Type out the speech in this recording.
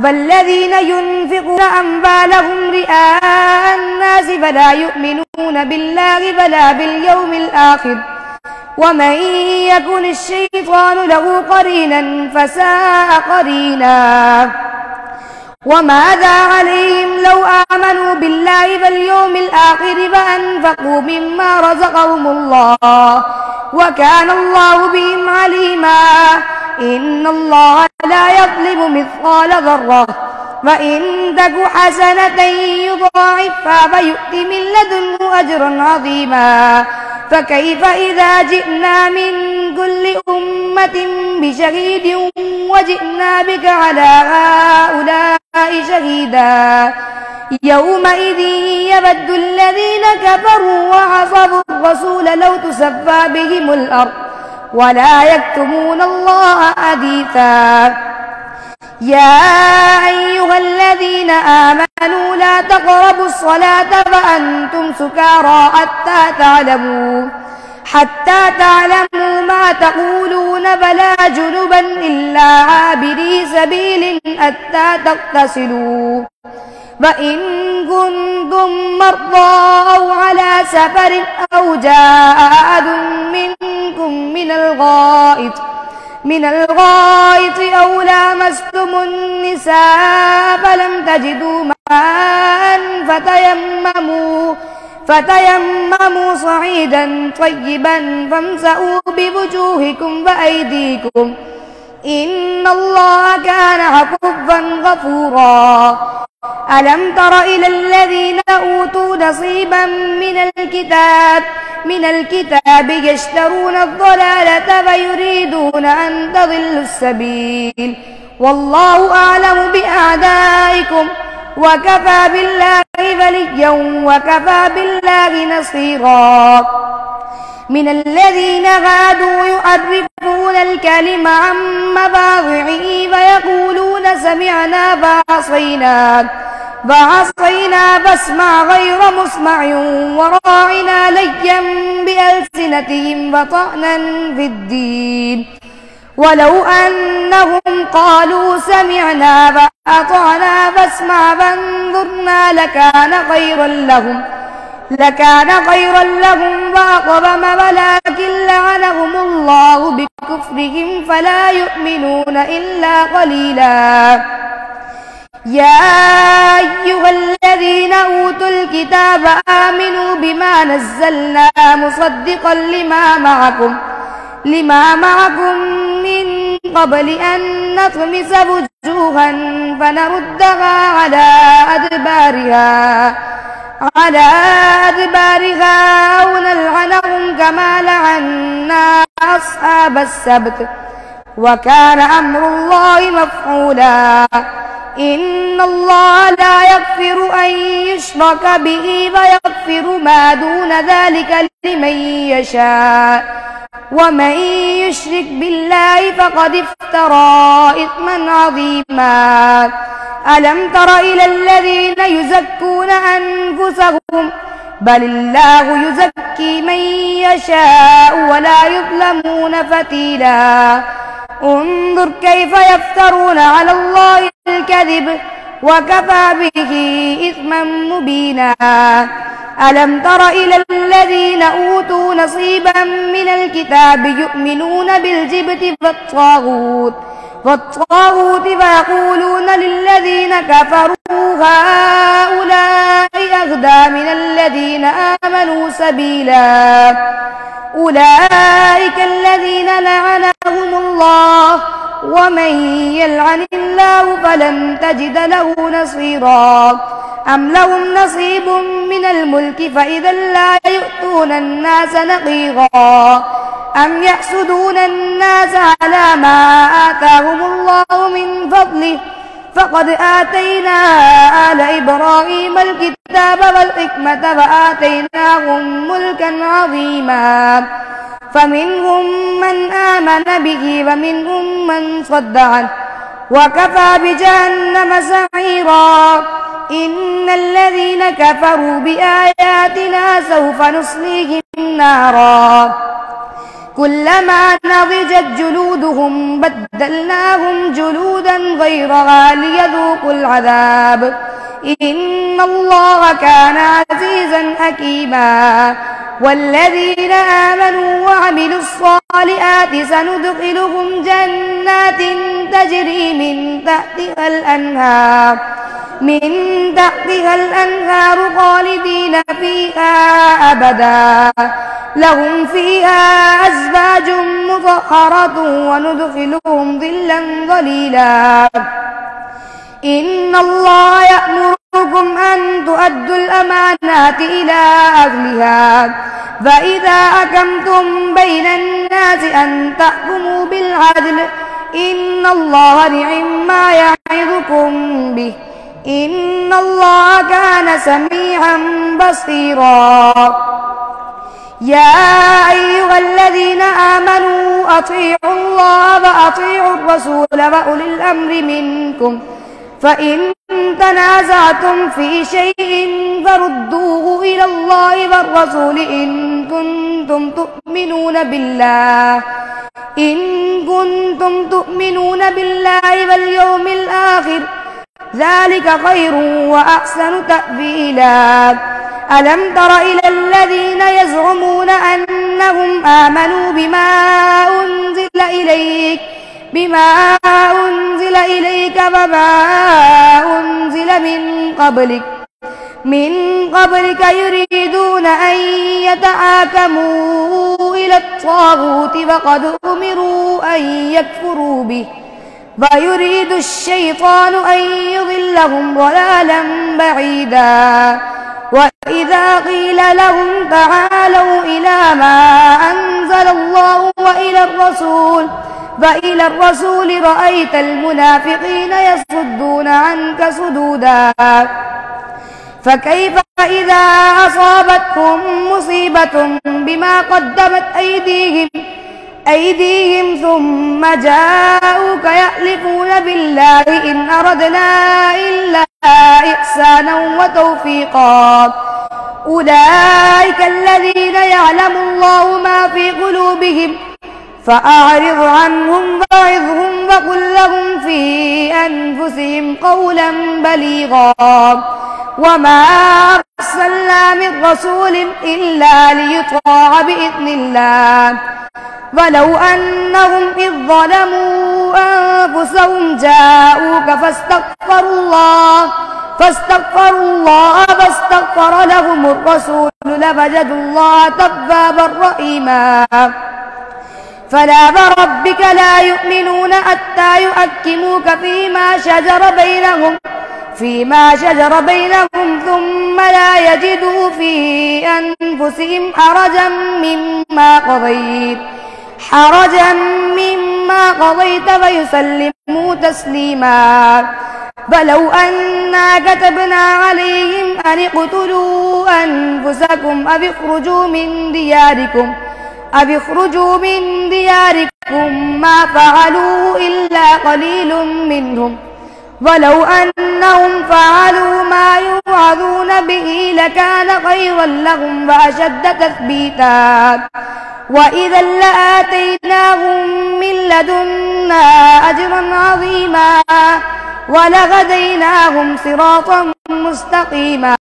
فالذين ينفقون أموالهم رئاء الناس فلا يؤمنون بالله ولا باليوم الآخر ومن يكن الشيطان له قرينا فساء قرينا وماذا عليهم لو آمنوا بالله واليوم الآخر وأنفقوا مما رزقهم الله وكان الله بهم عليما إن الله لا يظلم مثقال ذرة وإن تك حسنة يضاعفها ويؤت من لدنه أجرا عظيما فكيف إذا جئنا من كل أمة بشهيد وجئنا بك على هؤلاء شهيدا يومئذ يود الذين كفروا وعصوا الرسول لو تسفى بهم الأرض ولا يكتمون الله حديثا يا أيها الذين آمنوا لا تقربوا الصلاة وأنتم سكارى حتى تعلموا ما تقولون ولا جنبا إلا عابري سبيل حتى تغتسلوا وإن كنتم مرضى أو على سفر أو جاء أحد منكم من الغائط أو لامستم النساء فلم تجدوا ماء فتيمموا صعيدا طيبا فامسحوا بوجوهكم وأيديكم إن الله كان عفوا غفورا ألم تر إلى الذين أوتوا نصيبا من الكتاب يشترون الضلالة ويريدون أن تضلوا السبيل والله أعلم بأعدائكم وكفى بالله وليا وكفى بالله نصيرا من الذين هادوا يحرفون الكلم عن مواضعه ويقولون سمعنا فعصينا فاسمع غير مسمع وراعنا ليا بألسنتهم وطعنا في الدين ولو أنهم قالوا سمعنا وأطعنا فاسمع فانظرنا لكان خيرا لهم وأقوم ولكن لعنهم الله بكفرهم فلا يؤمنون إلا قليلا يا أيها الذين أوتوا الكتاب آمنوا بما نزلنا مصدقا لما معكم من قبل أن نطمس وجوها فنردها على أدبارها أو نلعنهم كما لعنا أصحاب السبت وكان أمر الله مفعولا إن الله لا يغفر أن يشرك به ويغفر ما دون ذلك لمن يشاء ومن يشرك بالله فقد افترى إثما عظيما ألم تر إلى الذين يزكون أنفسهم بل الله يزكي من يشاء ولا يظلمون فتيلا انظر كيف يفترون على الله الكذب وكفى به إثما مبينا ألم تر إلى الذين أوتوا نصيبا من الكتاب يؤمنون بالجبت والطاغوت فيقولون للذين كفروا هؤلاء أهدى من الذين آمنوا سبيلا أولئك الذين لعنهم الله ومن يلعن الله فلن تجد له نصيرا أم لهم نصيب من الملك فإذا لا يؤتون الناس نقيرا أم يحسدون الناس على ما آتاهم الله من فضله فقد آتينا آل إبراهيم الكتاب والحكمة وآتيناهم ملكا عظيما فمنهم من آمن به ومنهم من صد عنه وكفى بجهنم سعيرا إن الذين كفروا بآياتنا سوف نصليهم نارا كلما نضجت جلودهم بدلناهم جلودا غيرها ليذوقوا العذاب إن الله كان عزيزا حكيما والذين آمنوا وعملوا الصالحات سندخلهم جنات تجري من تحتها الأنهار خالدين فيها أبدا لهم فيها أزواج مطهرة وندخلهم ظلا ظليلا إن الله يأمركم أن تؤدوا الأمانات إلى أهلها فإذا حكمتم بين الناس أن تحكموا بالعدل إن الله نعم ما يعظكم به إن الله كان سميعا بصيرا يا أيها الذين آمنوا أطيعوا الله وأطيعوا الرسول وأولي الأمر منكم فإن تنازعتم في شيء فردوه إلى الله والرسول إن كنتم تؤمنون بالله واليوم الآخر ذلك خير وأحسن تأويلا ألم تر إلى الذين يزعمون أنهم آمنوا بما أنزل إليك وما أنزل من قبلك يريدون أن يتحاكموا إلى الطاغوت وقد أمروا أن يكفروا به ويريد الشيطان أن يضلهم ضلالا بعيدا وإذا قيل لهم تعالوا إلى ما أنزل الله وإلى الرسول رأيت المنافقين يصدون عنك صدودا فكيف إذا أصابتهم مصيبة بما قدمت أيديهم ثم جاءوك يحلفون بالله إن أردنا إلا إحسانا وتوفيقا أولئك الذين يعلم الله ما في قلوبهم فأعرض عنهم وعظهم وقل لهم في أنفسهم قولا بليغا وما أرسلنا من رسول إلا ليطاع بإذن الله ولو أنهم إذ ظلموا أنفسهم جاءوك فاستغفروا الله واستغفر لهم الرسول لوجدوا الله توابا رحيما فلا وربك لا يؤمنون حتى يحكموك فيما شجر بينهم ثم لا يجدوا في أنفسهم حرجا مما قضيت ويسلموا تسليما فلو أنا كتبنا عليهم أن اقتلوا أنفسكم أو اخرجوا من دياركم ما فعلوه إلا قليل منهم ولو أنهم فعلوا ما يوعظون به لكان خيرا لهم وأشد تثبيتا وإذا لآتيناهم من لدنا أجرا عظيما ولهديناهم صراطا مستقيما.